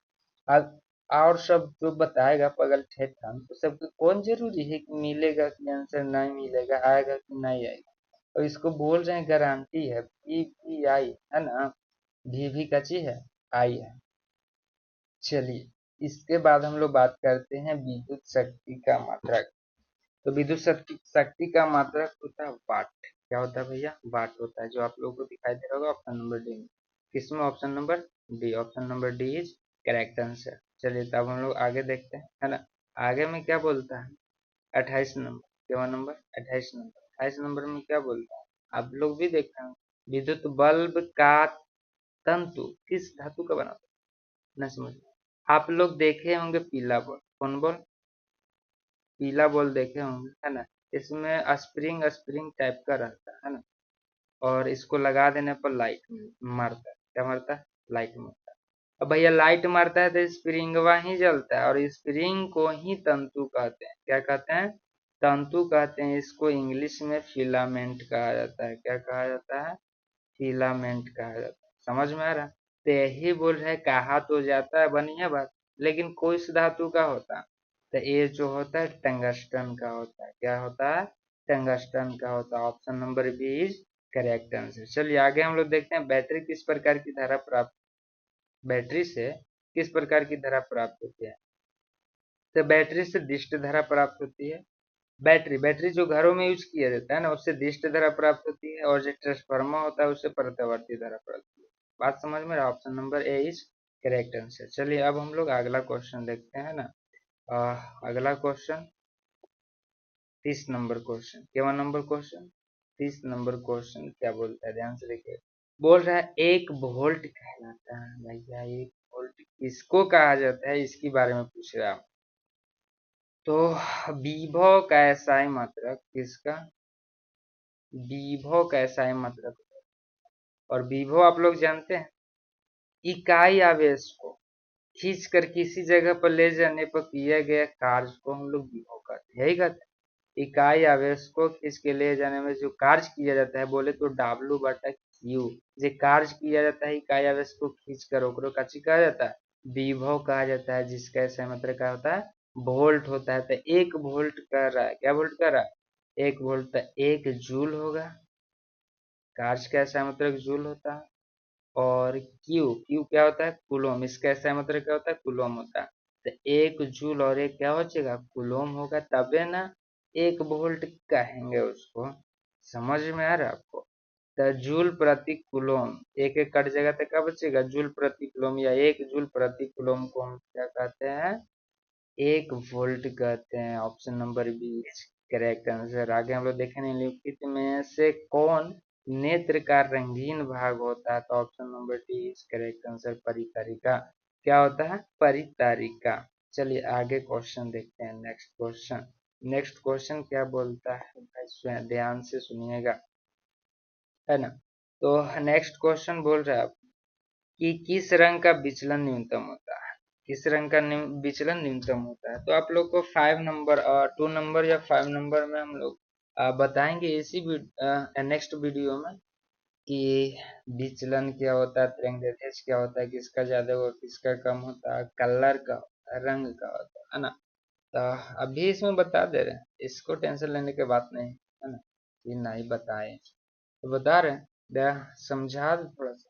अब और सब जो बताएगा पगल ठेठा, तो सबको कौन जरूरी है कि मिलेगा कि आंसर नहीं मिलेगा, आएगा कि नहीं आएगा। और इसको बोल रहे हैं गारंटी है, VVI है ना? भी कची है, आई है। चलिए इसके बाद हम लोग बात करते हैं विद्युत शक्ति का मात्रक। तो विद्युत शक्ति का मात्रक होता है वाट। क्या होता है भैया? वाट होता है, जो आप लोगों को दिखाई दे रहा होगा ऑप्शन नंबर डी में। किसमें? Option number D. Option number D is correct answer. चलिए तब हम लोग आगे देखते हैं, है ना? आगे में क्या बोलता है? 28 नंबर। क्या नंबर? 28 नंबर। 28 नंबर में क्या बोलता है? आप लोग भी देखते हैं, विद्युत बल्ब का तंतु किस धातु का बना होता है? न समझ। आप लोग देखे होंगे पीला बॉल। कौन बॉल? पीला बॉल देखे होंगे, है ना? इसमें स्प्रिंग स्प्रिंग टाइप का रहता है ना? और इसको लगा देने पर लाइट मारता है। क्या मारता है? लाइट मारता है। अब भैया लाइट मारता है तो स्प्रिंगवा ही जलता है, और स्प्रिंग को ही तंतु कहते हैं। क्या कहते हैं? तंतु कहते हैं। इसको इंग्लिश में फिलामेंट कहा जाता है। क्या कहा जाता है? फिलामेंट कहा जाता है। समझ में आ रहा है? तो यही बोल रहे हैं, कहा तो जाता है बढ़िया बात, लेकिन कोई सी धातु का होता है? तो ये जो होता है टंगस्टन का होता है। क्या होता है? टंगस्टन का होता है। Option number B is correct answer. चलिए आगे हम लोग देखते हैं, बैटरी किस प्रकार की धारा प्राप्त, बैटरी से किस प्रकार की धारा प्राप्त होती है? तो बैटरी से दिष्ट धारा प्राप्त होती है। बैटरी बैटरी जो घरों में यूज किया जाता है ना, उससे दिष्ट धारा प्राप्त होती है, और जो ट्रांसफार्मर होता है उससे प्रत्यावर्ती धारा प्राप्त होती है। बात समझ में? Option number A is correct answer. चलिए अब हम लोग अगला क्वेश्चन देखते हैं ना। अगला क्वेश्चन 30 नंबर क्वेश्चन। क्या नंबर क्वेश्चन? 30 नंबर क्वेश्चन क्या बोलता है, ध्यान से देखिए। बोल रहा है 1 वोल्ट कहलाता है। भैया 1 वोल्ट किसको कहा जाता है, इसके बारे में पूछ रहा हूँ। तो विभव का एसआई मात्रक किसका? विभव का एसआई मात्रक। और विभव आप लोग जानते हैं, इकाई आवेश को खींच कर किसी जगह पर ले जाने पर किया गया कार्य को हम लोग विभव कहते हैं। यही कहते हैं, इकाई आवेश को खींच के ले जाने में जो कार्य किया जाता है, बोले तो W/Q। जो कार्य किया जाता है इकाई आवेश को खींच कर, ओकरो का कहा जाता है विभव कहा जाता है, जिसका ऐसा मतलब क्या होता है? वोल्ट होता है। तो 1 वोल्ट कर रहा है, क्या वोल्ट कर रहा है? 1 वोल्ट। तो 1 जूल होगा। कार्य का ऐसा मतलब जूल होता है। और क्यू क्यू क्या होता है? कूलोम। इसका ऐसा मतलब क्या होता है? कूलोम होता है। तो 1 जूल और एक क्या हो जाएगा? कूलोम होगा, तबे ना 1 वोल्ट कहेंगे उसको। समझ में आ रहा है आपको? तो जूल प्रति कूलोम, एक एक कट जाएगा तो क्या बचेगा? जूल प्रति कूलोम, या 1 जूल प्रति कूलोम को हम क्या कहते हैं? 1 वोल्ट कहते हैं। Option number B correct answer. आगे हम लोग देखें, निम्नलिखित में से कौन नेत्र का रंगीन भाग होता है? तो option number D is correct answer, परितारिका। क्या होता है? परितारिका। चलिए आगे क्वेश्चन देखते हैं, नेक्स्ट क्वेश्चन। नेक्स्ट क्वेश्चन क्या बोलता है भाई, ध्यान से सुनिएगा, है ना? तो नेक्स्ट क्वेश्चन बोल रहा है कि किस रंग का विचलन न्यूनतम होता है? किस रंग का विचलन न्यूनतम होता है? तो आप लोग को 5 नंबर 2 नंबर या 5 नंबर में हम लोग बताएंगे इसी नेक्स्ट वीडियो में, कि विचलन क्या होता है, तरंगदैर्ध्य क्या होता है, किसका ज्यादा और किसका कम होता है, कलर का होता है, रंग का होता है ना? तो अभी इसमें बता दे रहे हैं, इसको टेंशन लेने की बात नहीं है ना, ये नहीं बताए तो बता रहे हैं। समझा दो थोड़ा सा।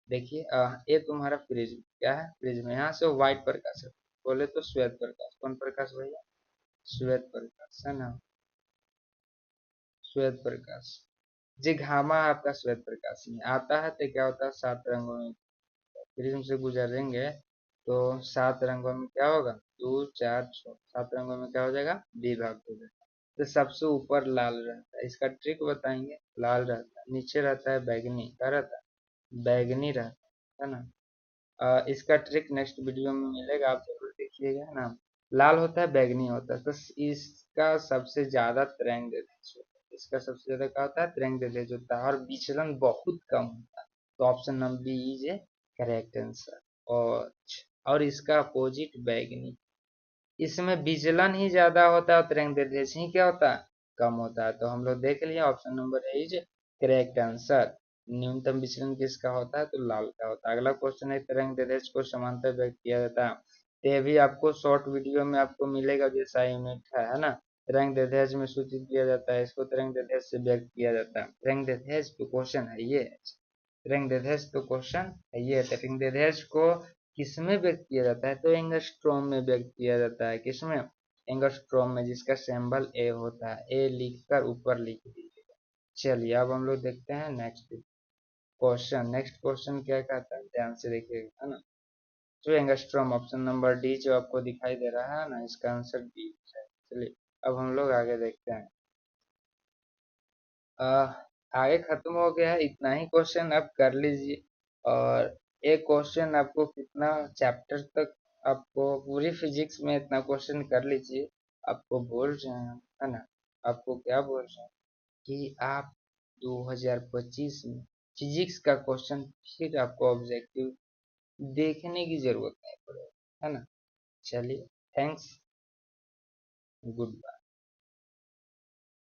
देखिए ये तुम्हारा प्रिज्म। क्या है? प्रिज्म। यहाँ से व्हाइट प्रकाश है, बोले तो श्वेत प्रकाश। कौन प्रकाश भैया? श्वेत प्रकाश, है ना? श्वेत प्रकाश। जी घामा आपका श्वेत प्रकाश में आता है तो क्या होता है? 7 रंगों में प्रिज्म से गुजरेंगे तो 7 रंगों में क्या होगा, 2 4 6, 7 रंगों में क्या हो जाएगा, विभाग हो जाएगा। तो सबसे ऊपर लाल रहता है, इसका ट्रिक बताएंगे। लाल रहता है, नीचे रहता है बैगनी, क्या रहता है, बैगनी रहता है ना। इसका ट्रिक नेक्स्ट वीडियो में मिलेगा, आप जरूर देखिएगा ना। लाल होता है, बैगनी होता है, तो इसका सबसे ज्यादा तरंग दैर्ध्य होता है, इसका सबसे ज्यादा क्या होता है, तरंग दैर्ध्य होता है, और विचलन बहुत कम होता है। तो option number B is a correct answer. और इसका अपोजिट बैगनी, इसमें विचलन ही ज्यादा होता है और तरंग दैर्ध्य ही क्या होता है, कम होता है। तो हम लोग देख लिए option number A is correct answer. न्यूनतम विचलन किसका होता है, तो लाल का होता है। अगला क्वेश्चन है, तरंग दैर्ध्य को समांतर व्यक्त किया जाता है। तो ये भी आपको शॉर्ट वीडियो में आपको मिलेगा, जैसा यूनिट है ना। तरंग दैर्ध्य में सूचित किया जाता है, इसको तरंग दैर्ध्य से व्यक्त किया जाता है। तरंग दैर्ध्य तो क्वेश्चन है ये, तरंग दैर्ध्य तो क्वेश्चन है ये। तरंग दैर्ध्य को किसमें व्यक्त किया जाता है, तो एंगस्ट्रॉम में व्यक्त किया जाता है। किसमें, एंगस्ट्रॉम में, जिसका सिंबल ए होता है। ए लिखकर ऊपर लिख दीजिएगा। चलिए अब हम लोग देखते हैं नेक्स्ट क्वेश्चन। नेक्स्ट क्वेश्चन क्या कहता है, ध्यान से देखिएगा, है ना। जो एंगस्ट्रॉम, ऑप्शन नंबर डी जो आपको दिखाई दे रहा है ना, इसका आंसर डी है। चलिए अब हम लोग आगे देखते हैं। आ, आगे खत्म हो गया है, इतना ही क्वेश्चन आप कर लीजिए। और एक क्वेश्चन आपको कितना चैप्टर तक, आपको पूरी फिजिक्स में इतना क्वेश्चन कर लीजिए। आपको बोल रहे हैं, है ना, आपको क्या बोल रहे हैं कि आप 2025 में फिजिक्स का क्वेश्चन फिर आपको ऑब्जेक्टिव देखने की जरूरत नहीं पड़ेगी, है ना। चलिए, थैंक्स, गुड बाय।